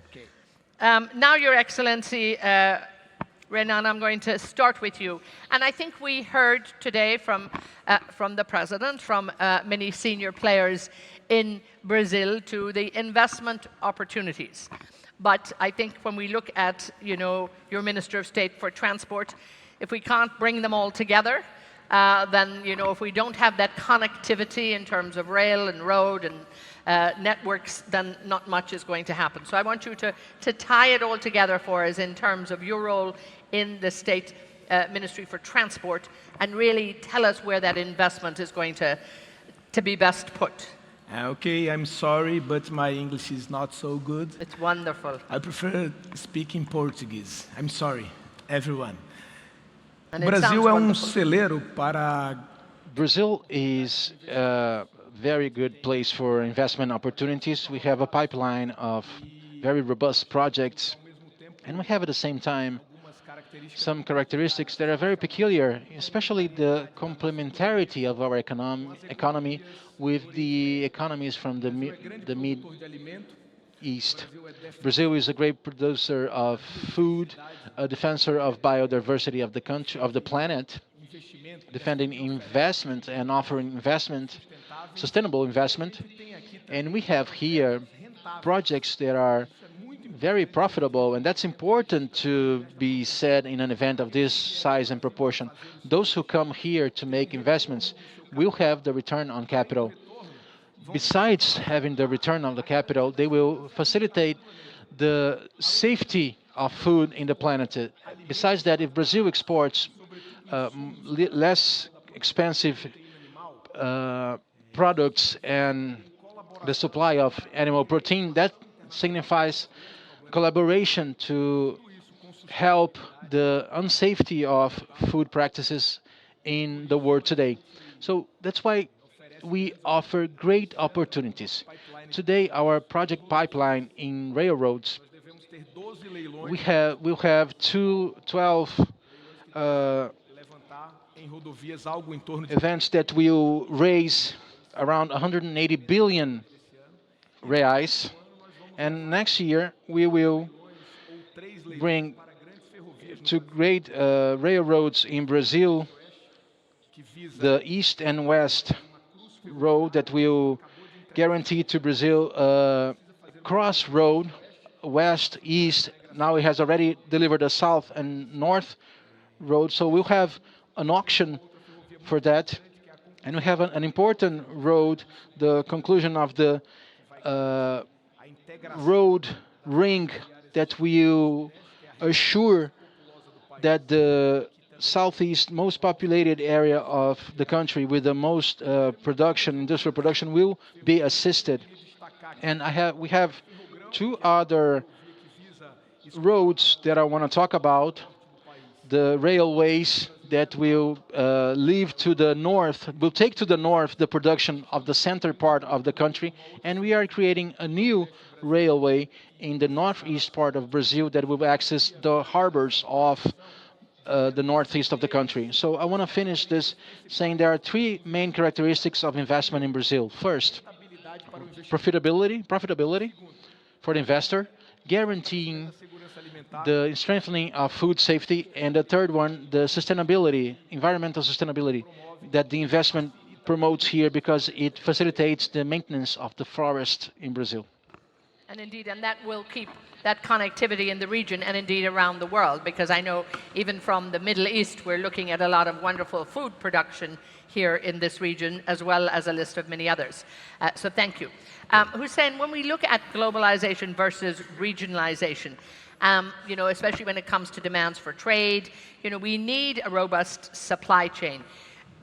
Okay. Now, Your Excellency, Renan, I'm going to start with you. And I think we heard today from the President, from many senior players in Brazil, to the investment opportunities. But I think when we look at, your Minister of State for Transport, if we can't bring them all together, then, if we don't have that connectivity in terms of rail and road and networks, then not much is going to happen. So I want you to tie it all together for us in terms of your role in the State Ministry for Transport, and really tell us where that investment is going to be best put. Okay, I'm sorry, but my English is not so good. It's wonderful. I prefer speaking Portuguese. I'm sorry, everyone. And it Brasil sounds é wonderful. celeiro para... Brazil is a very good place for investment opportunities. We have a pipeline of very robust projects, and we have at the same time some characteristics that are very peculiar, especially the complementarity of our economy with the economies from the Mid-East. Brazil is a great producer of food, a defensor of biodiversity of the country, of the planet, defending investment and offering investment, sustainable investment. And we have here projects that are very profitable, and that's important to be said in an event of this size and proportion. Those who come here to make investments will have the return on capital. Besides having the return on the capital, they will facilitate the safety of food in the planet. Besides that, if Brazil exports less expensive products and the supply of animal protein, that signifies collaboration to help the unsafety of food practices in the world today. So that's why we offer great opportunities. Today, our project pipeline in railroads, we'll have 12 events that will raise around 180 billion reais. And next year, we will bring to great railroads in Brazil, the East and West road that will guarantee to Brazil a cross road, West, East. Now it has already delivered a South and North road, so we'll have an auction for that. And we have an important road, the conclusion of the road ring that will assure that the southeast most populated area of the country with the most industrial production will be assisted. And we have two other roads that I want to talk about. The railways that will leave to the north, will take to the north the production of the center part of the country, and we are creating a new railway in the northeast part of Brazil that will access the harbors of the northeast of the country. So I want to finish this saying there are three main characteristics of investment in Brazil. First, profitability for the investor, guaranteeing the strengthening of food safety, and the third one, the sustainability, environmental sustainability, that the investment promotes here because it facilitates the maintenance of the forest in Brazil. And indeed, and that will keep that connectivity in the region and indeed around the world, because I know even from the Middle East, we're looking at a lot of wonderful food production here in this region, as well as a list of many others. So thank you. Hussain, when we look at globalization versus regionalization, especially when it comes to demands for trade, we need a robust supply chain.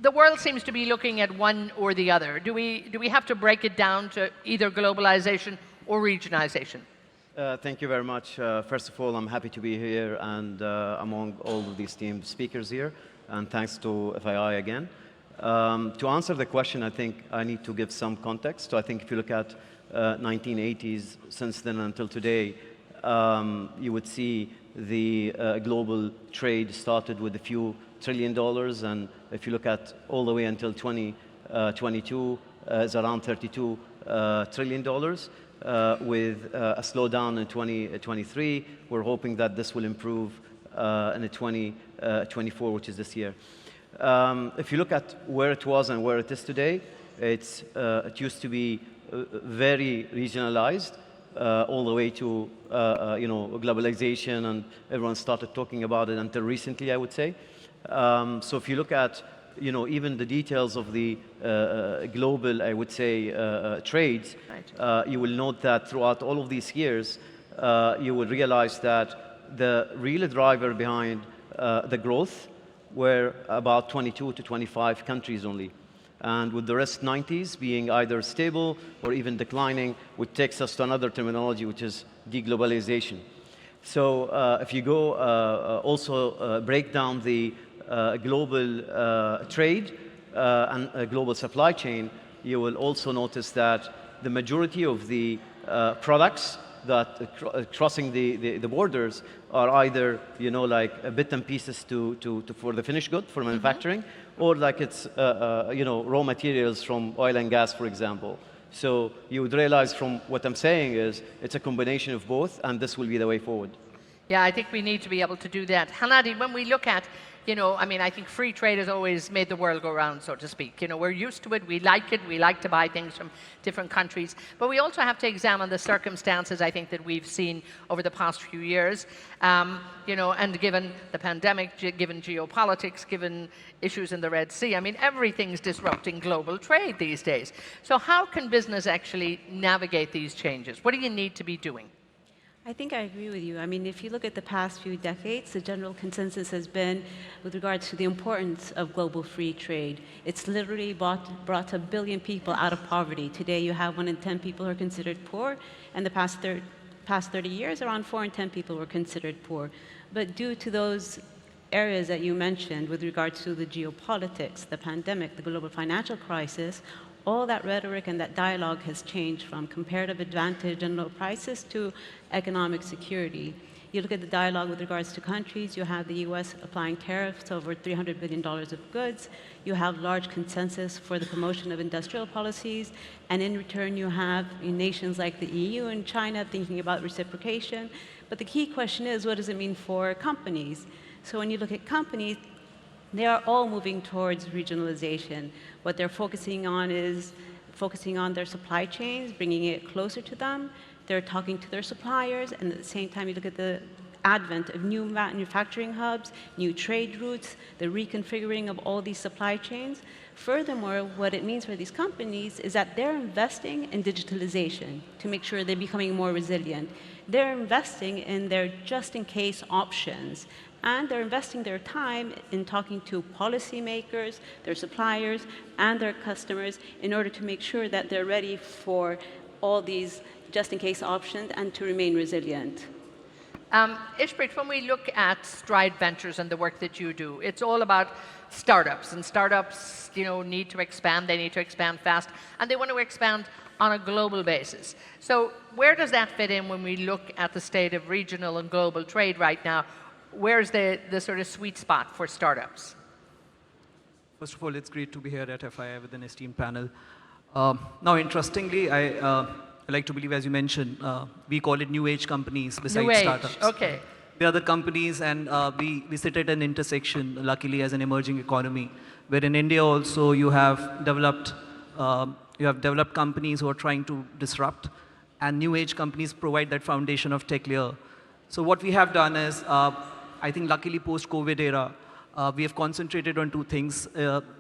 The world seems to be looking at one or the other. Do we have to break it down to either globalization or regionalization? Thank you very much. First of all, I'm happy to be here and among all of these esteemed speakers here, and thanks to FII again. To answer the question, I think I need to give some context. So I think if you look at 1980s, since then until today, you would see the global trade started with a few $1 trillion, and if you look at all the way until 2022, it's around $32 trillion. with a slowdown in 2023. We're hoping that this will improve in 2024, which is this year. If you look at where it was and where it is today, it used to be very regionalized, all the way to globalization, and everyone started talking about it until recently, I would say. So if you look at even the details of the global, I would say, trades, Right. you will note that throughout all of these years, you will realize that the real driver behind the growth were about 22 to 25 countries only. And with the rest 90s being either stable or even declining, which takes us to another terminology, which is deglobalization. So if you go also break down the global trade and global supply chain, you will also notice that the majority of the products that crossing the borders are either like bits and pieces for the finished good for manufacturing, or like it's raw materials from oil and gas, for example. So you would realize from what I'm saying is it's a combination of both, and this will be the way forward. Yeah, I think we need to be able to do that. Henadi, when we look at, I think free trade has always made the world go round, so to speak. We're used to it, we like to buy things from different countries. But we also have to examine the circumstances, I think, that we've seen over the past few years. And given the pandemic, given geopolitics, given issues in the Red Sea, I mean, everything's disrupting global trade these days. So how can business actually navigate these changes? What do you need to be doing? I think I agree with you. I mean, if you look at the past few decades, the general consensus has been with regards to the importance of global free trade. It's literally brought a billion people out of poverty. Today, you have 1 in 10 people who are considered poor, and the past 30 years, around 4 in 10 people were considered poor. But due to those areas that you mentioned with regards to the geopolitics, the pandemic, the global financial crisis, all that rhetoric and that dialogue has changed from comparative advantage and low prices to economic security. You look at the dialogue with regards to countries, you have the US applying tariffs over $300 billion of goods, you have large consensus for the promotion of industrial policies, and in return you have nations like the EU and China thinking about reciprocation. But the key question is, what does it mean for companies? So when you look at companies, they are all moving towards regionalization. What they're focusing on is focusing on their supply chains, bringing it closer to them. They're talking to their suppliers, and at the same time, you look at the advent of new manufacturing hubs, new trade routes, the reconfiguring of all these supply chains. Furthermore, what it means for these companies is that they're investing in digitalization to make sure they're becoming more resilient. They're investing in their just-in-case options, and they're investing their time in talking to policymakers, their suppliers, and their customers in order to make sure that they're ready for all these just-in-case options and to remain resilient. Ishpreet, when we look at Stride Ventures and the work that you do, it's all about startups, and startups, need to expand. They need to expand fast, and they want to expand on a global basis. So where does that fit in when we look at the state of regional and global trade right now? Where's the sort of sweet spot for startups? First of all, it's great to be here at FII with an esteemed panel. Now, interestingly, I like to believe, as you mentioned, we call it new age companies besides New age, startups. okay. We are the companies, and we sit at an intersection, luckily, as an emerging economy, where in India also you have developed companies who are trying to disrupt, and new age companies provide that foundation of tech layer. So what we have done is, I think luckily post-COVID era, we have concentrated on two things.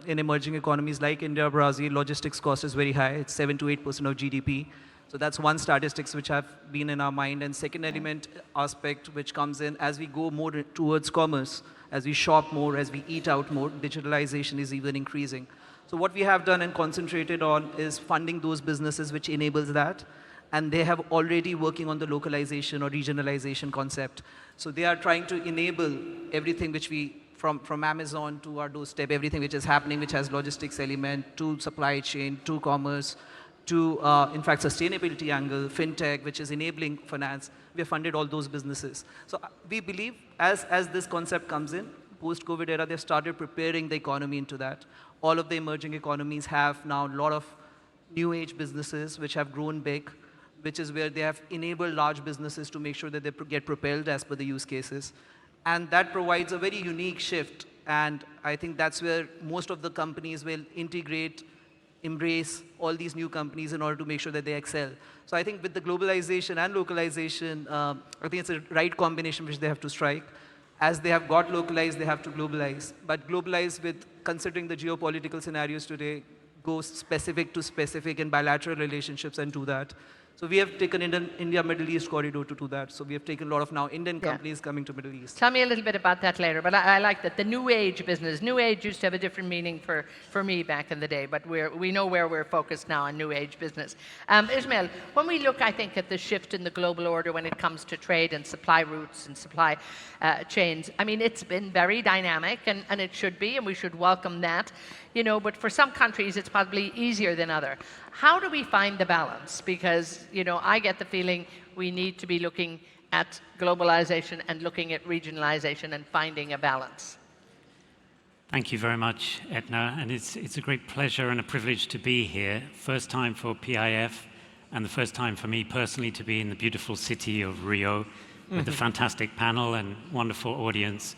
In emerging economies like India, Brazil, logistics cost is very high. It's 7 to 8% of GDP. So that's one statistics which have been in our mind. And second element aspect which comes in as we go more towards commerce, as we shop more, as we eat out more, digitalization is even increasing. So what we have done and concentrated on is funding those businesses which enables that. And they have already working on the localization or regionalization concept. So they are trying to enable everything which we, from Amazon to our doorstep, everything which is happening, which has logistics element, to supply chain, to commerce, to, in fact, sustainability angle, fintech, which is enabling finance. We have funded all those businesses. So we believe as this concept comes in, post-COVID era, they've started preparing the economy into that. All of the emerging economies have now a lot of new age businesses which have grown big. which is where they have enabled large businesses to make sure that they get propelled as per the use cases. And that provides a very unique shift. And I think that's where most of the companies will integrate, embrace all these new companies in order to make sure that they excel. So I think with the globalization and localization, I think it's a right combination which they have to strike. As they have got localized, they have to globalize. But globalize with considering the geopolitical scenarios today, go specific to specific in bilateral relationships and do that. So we have taken India-Middle East corridor to do that. So we have taken a lot of now Indian companies coming to Middle East. Tell me a little bit about that later, but I like that. The New Age business. New Age used to have a different meaning for me back in the day, but we know where we're focused now on New Age business. Ismail, when we look, I think, at the shift in the global order when it comes to trade and supply routes and supply chains, I mean, it's been very dynamic, and it should be, and we should welcome that. You know, but for some countries, it's probably easier than other. How do we find the balance? Because, you know, I get the feeling we need to be looking at globalization and looking at regionalization and finding a balance. Thank you very much, Eithne, and it's a great pleasure and a privilege to be here. First time for PIF, and the first time for me personally to be in the beautiful city of Rio with a fantastic panel and wonderful audience.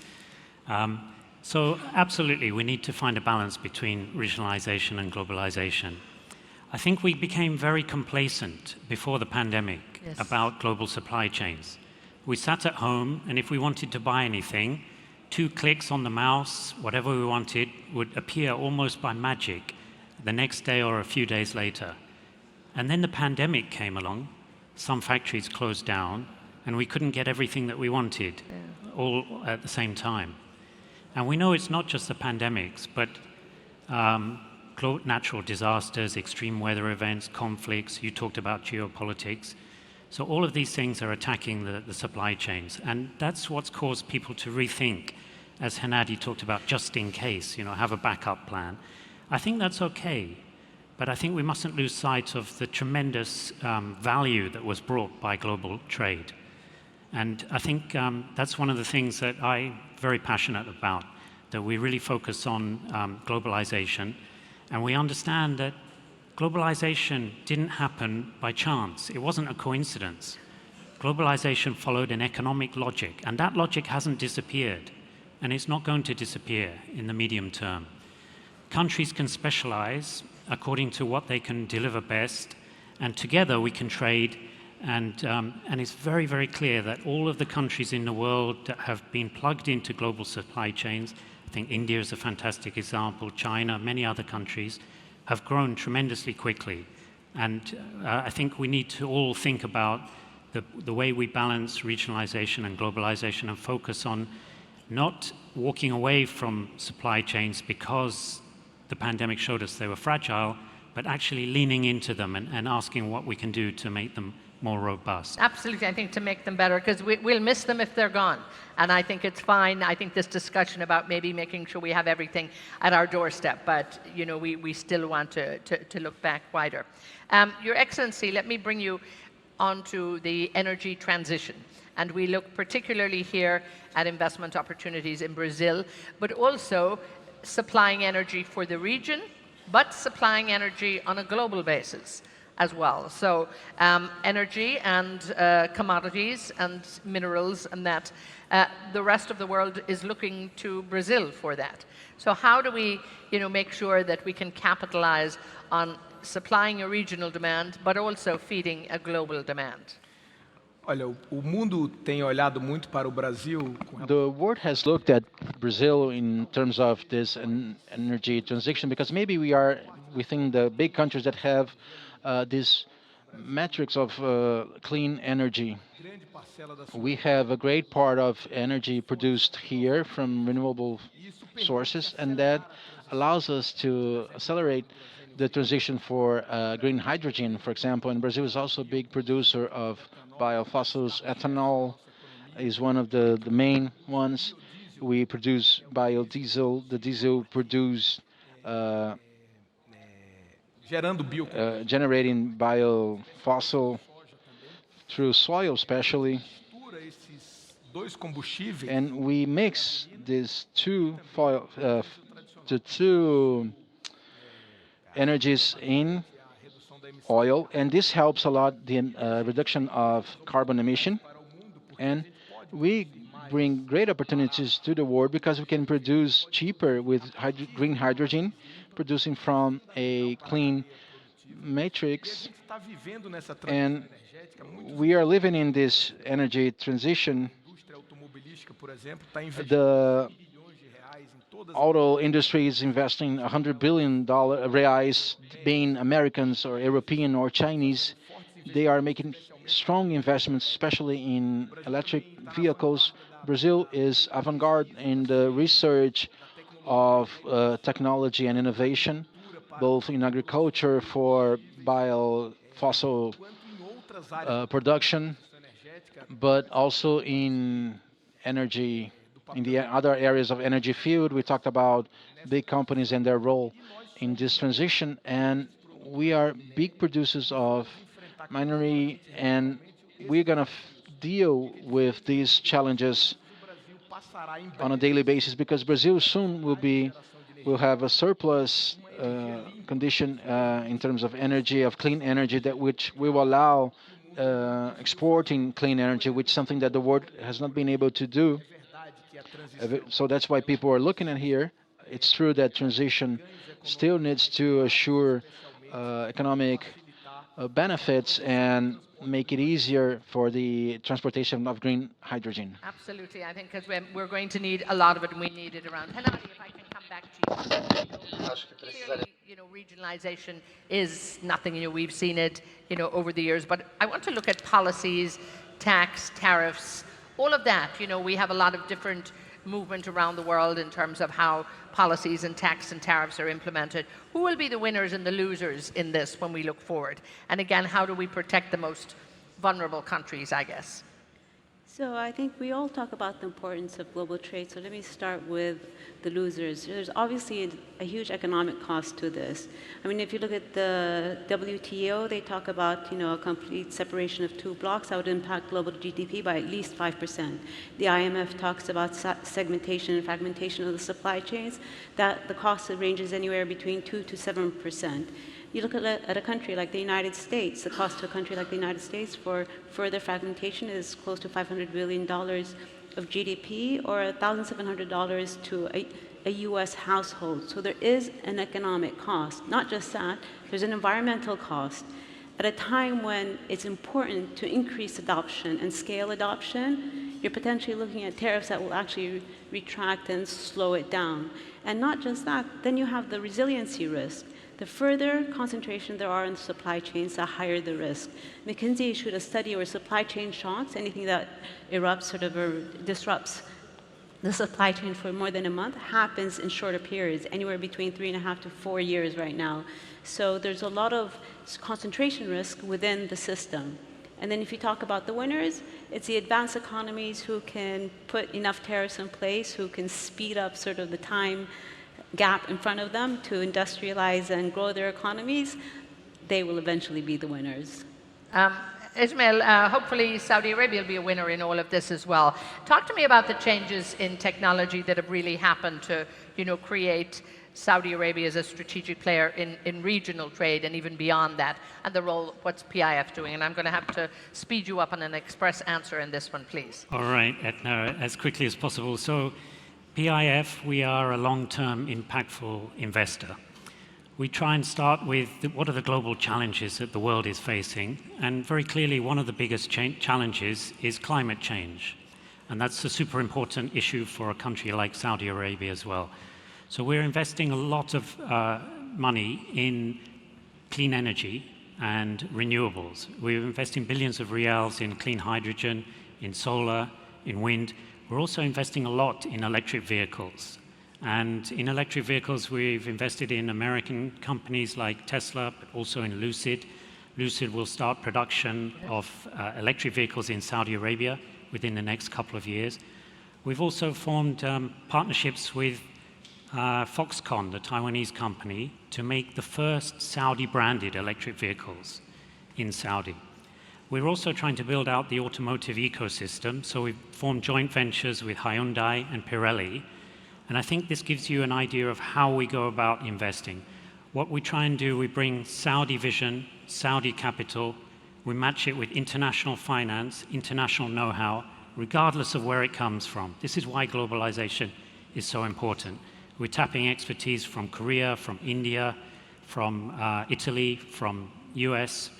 So absolutely, we need to find a balance between regionalization and globalization. I think we became very complacent before the pandemic about global supply chains. We sat at home, and if we wanted to buy anything, 2 clicks on the mouse, whatever we wanted, would appear almost by magic the next day or a few days later. And then the pandemic came along, some factories closed down, and we couldn't get everything that we wanted all at the same time. And we know it's not just the pandemics, but natural disasters, extreme weather events, conflicts. You talked about geopolitics. So all of these things are attacking the supply chains. And that's what's caused people to rethink, as Henadi talked about, just in case, you know, have a backup plan. I think that's okay. But I think we mustn't lose sight of the tremendous value that was brought by global trade. And I think that's one of the things that I'm very passionate about, that we really focus on globalization. And we understand that globalization didn't happen by chance. It wasn't a coincidence. Globalization followed an economic logic, and that logic hasn't disappeared, and it's not going to disappear in the medium term. Countries can specialize according to what they can deliver best, and together we can trade. And it's very, very clear that all of the countries in the world that have been plugged into global supply chains, I think India is a fantastic example, China, many other countries, have grown tremendously quickly. And I think we need to all think about the way we balance regionalization and globalization and focus on not walking away from supply chains because the pandemic showed us they were fragile, but actually leaning into them and asking what we can do to make them more robust. Absolutely, I think to make them better, because we'll miss them if they're gone. And I think it's fine. I think this discussion about maybe making sure we have everything at our doorstep, but you know, we still want to look back wider. Your Excellency, let me bring you onto the energy transition. And we look particularly here at investment opportunities in Brazil, but also supplying energy for the region, but supplying energy on a global basis as well. So energy and commodities and minerals, and that the rest of the world is looking to Brazil for that. So how do we, you know, make sure that we can capitalize on supplying a regional demand, but also feeding a global demand? Olha, o mundo tem olhado muito para o Brasil. The world has looked at Brazil in terms of this energy transition, because maybe we are within the big countries that have this metrics of clean energy. We have a great part of energy produced here from renewable sources, and that allows us to accelerate the transition for green hydrogen, for example. And Brazil is also a big producer of biofossils. Ethanol is one of the main ones. We produce biodiesel. The diesel produced generating biofossil through soil, especially. And we mix these two energies in oil, and this helps a lot the reduction of carbon emission. And we bring great opportunities to the world because we can produce cheaper with green hydrogen, producing from a clean matrix. And we are living in this energy transition. The auto industry is investing $100 billion reais, being Americans or European or Chinese. They are making strong investments, especially in electric vehicles. Brazil is avant-garde in the research of technology and innovation, both in agriculture for fossil production, but also in energy, in the other areas of energy field. We talked about big companies and their role in this transition, and we are big producers of minery, and we're going to deal with these challenges on a daily basis because Brazil soon will have a surplus condition in terms of energy, of clean energy, that which will allow exporting clean energy, which is something that the world has not been able to do. So that's why people are looking at here. It's true that transition still needs to assure economic benefits and make it easier for the transportation of green hydrogen. Absolutely, I think because we're going to need a lot of it, and we need it around. Henadi, if I can come back to you. Clearly, regionalization is nothing new. We've seen it, over the years. But I want to look at policies, tax, tariffs, all of that. We have a lot of different movement around the world in terms of how policies and tax and tariffs are implemented. Who will be the winners and the losers in this when we look forward? And again, how do we protect the most vulnerable countries, I guess? So I think we all talk about the importance of global trade. So let me start with the losers. There's obviously a huge economic cost to this. I mean, if you look at the WTO, they talk about a complete separation of two blocks that would impact global GDP by at least 5%. The IMF talks about segmentation and fragmentation of the supply chains, that the cost ranges anywhere between 2 to 7%. You look at a country like the United States, the cost to a country like the United States for further fragmentation is close to $500 billion of GDP, or $1,700 to a US household. So there is an economic cost. Not just that, there's an environmental cost. At a time when it's important to increase adoption and scale adoption, you're potentially looking at tariffs that will actually retract and slow it down. And not just that, then you have the resiliency risk. The further concentration there are in the supply chains, the higher the risk. McKinsey issued a study where supply chain shocks, anything that erupts or disrupts the supply chain for more than a month, happens in shorter periods, anywhere between 3.5 to 4 years right now. So there's a lot of concentration risk within the system. And then if you talk about the winners, it's the advanced economies who can put enough tariffs in place, who can speed up sort of the time gap in front of them to industrialize and grow their economies. They will eventually be the winners. Ismail, hopefully Saudi Arabia will be a winner in all of this as well. Talk to me about the changes in technology that have really happened to, create Saudi Arabia as a strategic player in regional trade and even beyond that, and the role, what's PIF doing? And I'm going to have to speed you up on an express answer in this one, please. All right, Eithne, as quickly as possible. So PIF, we are a long-term impactful investor. We try and start with what are the global challenges that the world is facing, and very clearly one of the biggest challenges is climate change, and that's a super important issue for a country like Saudi Arabia as well. So we're investing a lot of money in clean energy and renewables. We're investing billions of reals in clean hydrogen, in solar, in wind. We're also investing a lot in electric vehicles. And in electric vehicles, we've invested in American companies like Tesla, but also in Lucid. Lucid will start production of electric vehicles in Saudi Arabia within the next couple of years. We've also formed partnerships with Foxconn, the Taiwanese company, to make the first Saudi-branded electric vehicles in Saudi. We're also trying to build out the automotive ecosystem, so we've formed joint ventures with Hyundai and Pirelli, and I think this gives you an idea of how we go about investing. What we try and do, we bring Saudi vision Saudi capital, we match it with international finance, international know-how, regardless of where it comes from. This is why globalization is so important. We're tapping expertise from Korea, from India, from Italy, from US.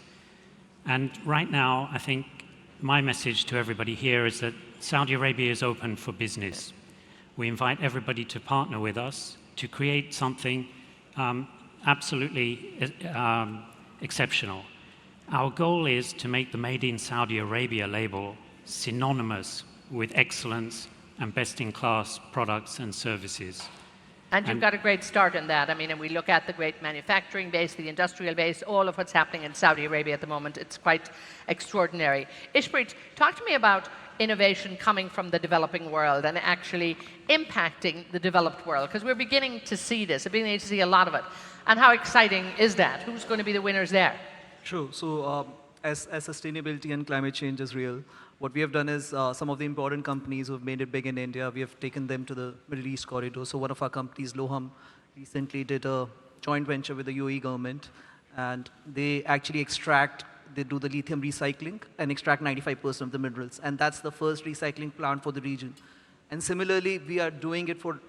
And right now, I think my message to everybody here is that Saudi Arabia is open for business. We invite everybody to partner with us to create something absolutely exceptional. Our goal is to make the Made in Saudi Arabia label synonymous with excellence and best-in-class products and services. And you've got a great start in that. I mean, and we look at the great manufacturing base, the industrial base, all of what's happening in Saudi Arabia at the moment. It's quite extraordinary. Ishpreet, talk to me about innovation coming from the developing world and actually impacting the developed world, because we're beginning to see this, we're beginning to see a lot of it. And how exciting is that? Who's going to be the winners there? True. So as sustainability and climate change is real, what we have done is some of the important companies who have made it big in India, we have taken them to the Middle East corridor. So one of our companies, Loham, recently did a joint venture with the UAE government, and they actually they do the lithium recycling and extract 95% of the minerals. And that's the first recycling plant for the region. And similarly, we are doing it for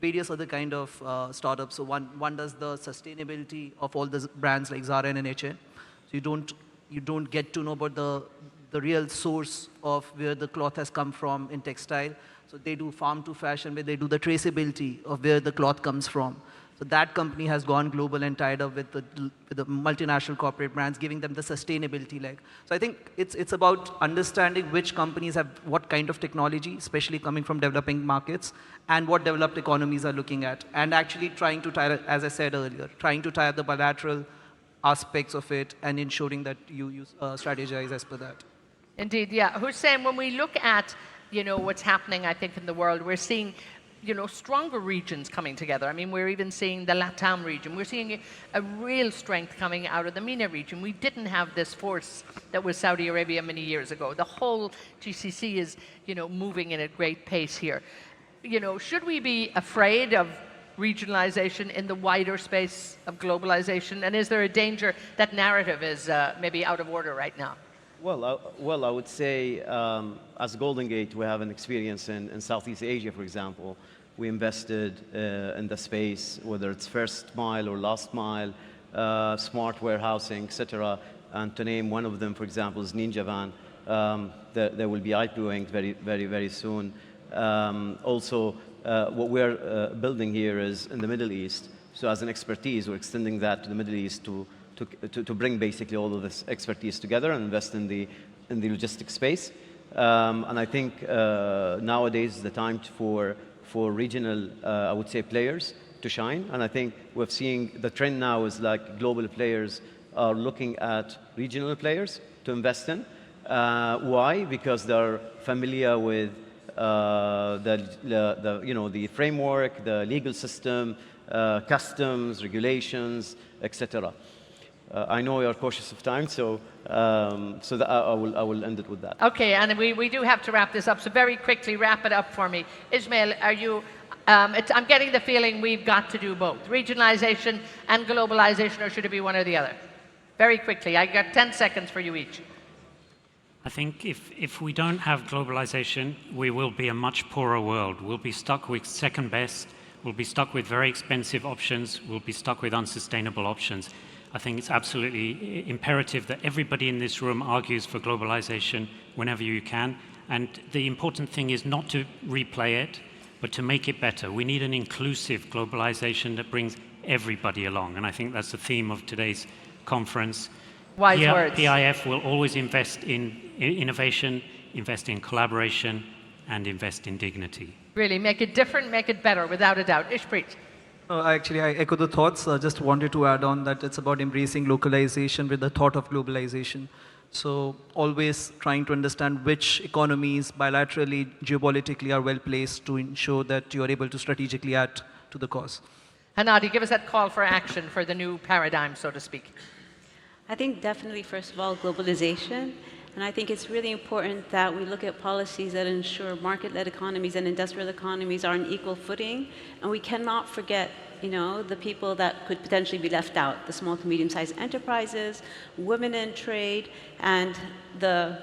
various other kind of startups. So one does the sustainability of all the brands like Zara and H&M. So you don't get to know about the real source of where the cloth has come from in textile. So they do farm to fashion, where they do the traceability of where the cloth comes from. So that company has gone global and tied up with the multinational corporate brands, giving them the sustainability leg. So I think it's about understanding which companies have what kind of technology, especially coming from developing markets, and what developed economies are looking at. And actually trying to tie, as I said earlier, trying to tie up the bilateral aspects of it and ensuring that you strategize as per that. Indeed, yeah. Hussain, when we look at, what's happening, I think, in the world, we're seeing, stronger regions coming together. I mean, we're even seeing the LATAM region. We're seeing a real strength coming out of the MENA region. We didn't have this force that was Saudi Arabia many years ago. The whole GCC is, moving in a great pace here. Should we be afraid of regionalization in the wider space of globalization? And is there a danger that narrative is maybe out of order right now? Well, I would say as Golden Gate, we have an experience in Southeast Asia, for example. We invested in the space, whether it's first mile or last mile, smart warehousing, etc. And to name one of them, for example, is Ninja Van. They will be IPOing very, very, very soon. Also, what we're building here is in the Middle East. So as an expertise, we're extending that to the Middle East to bring basically all of this expertise together and invest in the logistics space. And I think nowadays is the time for regional, I would say, players to shine. And I think we're seeing the trend now is like global players are looking at regional players to invest in. Why? Because they're familiar with the framework, the legal system, customs, regulations, etc. I know you're cautious of time, so that I will end it with that. Okay, and we do have to wrap this up, so very quickly wrap it up for me. Ismail, are you? I'm getting the feeling we've got to do both, regionalization and globalization, or should it be one or the other? Very quickly, I got 10 seconds for you each. I think if we don't have globalization, we will be a much poorer world. We'll be stuck with second best, we'll be stuck with very expensive options, we'll be stuck with unsustainable options. I think it's absolutely imperative that everybody in this room argues for globalization whenever you can. And the important thing is not to replay it, but to make it better. We need an inclusive globalization that brings everybody along. And I think that's the theme of today's conference. Wise words. PIF will always invest in innovation, invest in collaboration, and invest in dignity. Really, make it different, make it better, without a doubt. Ishpreet. Actually, I echo the thoughts. I just wanted to add on that it's about embracing localization with the thought of globalization. So always trying to understand which economies bilaterally, geopolitically are well placed to ensure that you are able to strategically add to the cause. Henadi, give us that call for action for the new paradigm, so to speak. I think definitely, first of all, globalization. And I think it's really important that we look at policies that ensure market-led economies and industrial economies are on equal footing. And we cannot forget you know, the people that could potentially be left out, the small to medium-sized enterprises, women in trade, and the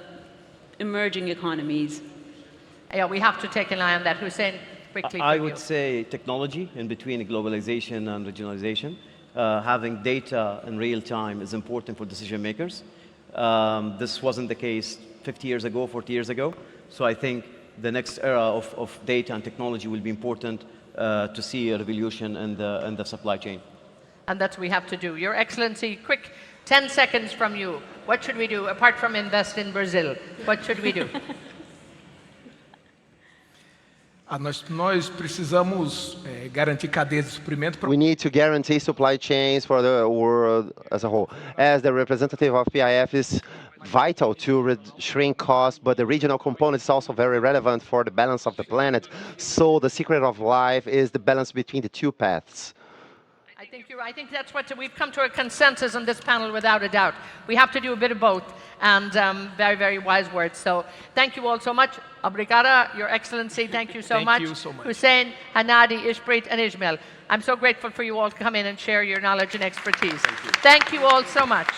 emerging economies. Yeah, we have to take an eye on that. Hussein, quickly I from would you. say technology in between globalization and regionalization. Having data in real time is important for decision makers. This wasn't the case 50 years ago, 40 years ago. So I think the next era of data and technology will be important to see a revolution in the supply chain. And that we have to do. Your Excellency, quick 10 seconds from you. What should we do apart from invest in Brazil? What should we do? Nós precisamos garantir cadeias de suprimento para We need to guarantee supply chains for the world as a whole. As the representative of PIF is vital to shrink costs, but the regional component is also very relevant for the balance of the planet. So the secret of life is the balance between the two paths. I think you're right. I think that's what we've come to a consensus on this panel without a doubt. We have to do a bit of both, and very, very wise words. So thank you all so much. Obrigada, Your Excellency. Thank you so much. Thank you so much. Hussein, Henadi, Ishpreet, and Ismail. I'm so grateful for you all to come in and share your knowledge and expertise. Thank you all so much.